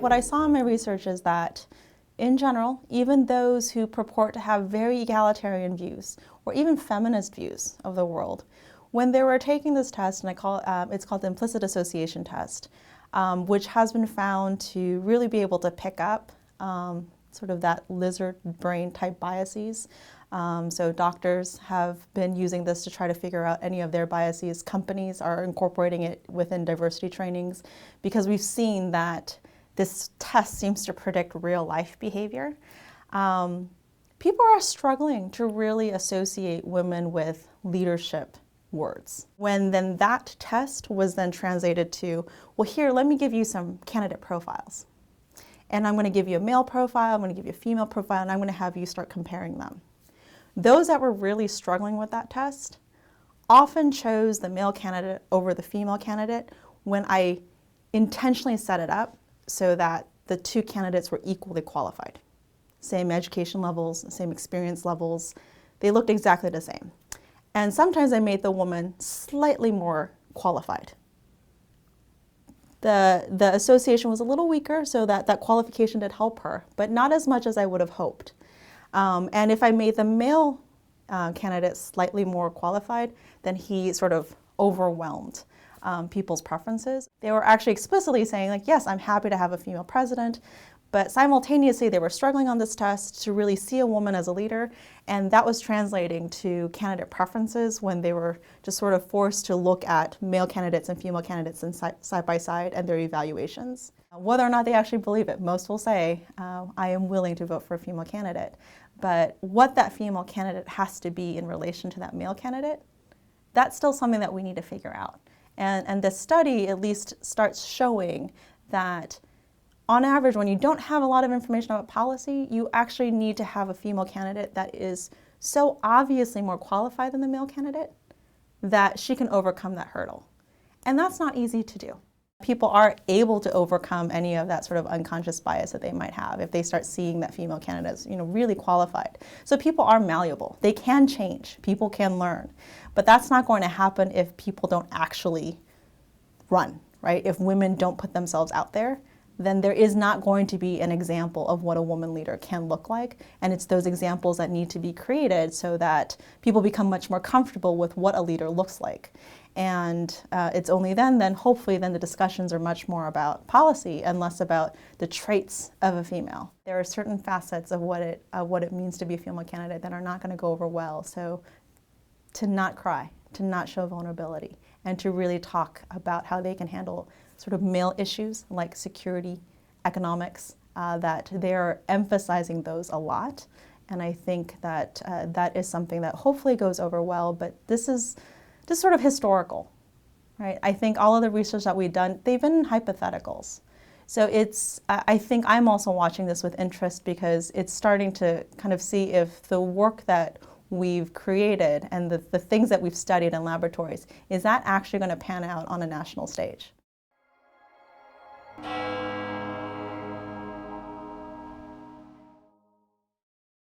What I saw in my research is that, in general, even those who purport to have very egalitarian views, or even feminist views of the world, when they were taking this test, and it's called the Implicit Association Test, which has been found to really be able to pick up sort of that lizard brain type biases. So doctors have been using this to try to figure out any of their biases. Companies are incorporating it within diversity trainings because we've seen that this test seems to predict real life behavior. People are struggling to really associate women with leadership words. When then that test was then translated to, well, here, let me give you some candidate profiles. And I'm going to give you a male profile, I'm going to give you a female profile, and I'm going to have you start comparing them. Those that were really struggling with that test often chose the male candidate over the female candidate when I intentionally set it up so that the two candidates were equally qualified. Same education levels, same experience levels, they looked exactly the same. And sometimes I made the woman slightly more qualified. The association was a little weaker, so that qualification did help her, but not as much as I would have hoped. And if I made the male candidate slightly more qualified, then he sort of overwhelmed people's preferences. They were actually explicitly saying, like, yes, I'm happy to have a female president, but simultaneously they were struggling on this test to really see a woman as a leader, and that was translating to candidate preferences when they were just sort of forced to look at male candidates and female candidates side by side and their evaluations. Whether or not they actually believe it, most will say, I am willing to vote for a female candidate. But what that female candidate has to be in relation to that male candidate, that's still something that we need to figure out. And the study at least starts showing that on average, when you don't have a lot of information about policy, you actually need to have a female candidate that is so obviously more qualified than the male candidate that she can overcome that hurdle. And that's not easy to do. People are able to overcome any of that sort of unconscious bias that they might have if they start seeing that female candidate is, really qualified. So people are malleable. They can change. People can learn. But that's not going to happen if people don't actually run, right? If women don't put themselves out there, then there is not going to be an example of what a woman leader can look like. And it's those examples that need to be created so that people become much more comfortable with what a leader looks like. And it's only then hopefully the discussions are much more about policy and less about the traits of a female. There are certain facets of what it means to be a female candidate that are not going to go over well. So to not cry, to not show vulnerability, and to really talk about how they can handle sort of male issues like security, economics, that they're emphasizing those a lot. And I think that that is something that hopefully goes over well, but this is just sort of historical, right? I think all of the research that we've done, they've been hypotheticals. So I think I'm also watching this with interest because it's starting to kind of see if the work that we've created and the things that we've studied in laboratories, is that actually going to pan out on a national stage?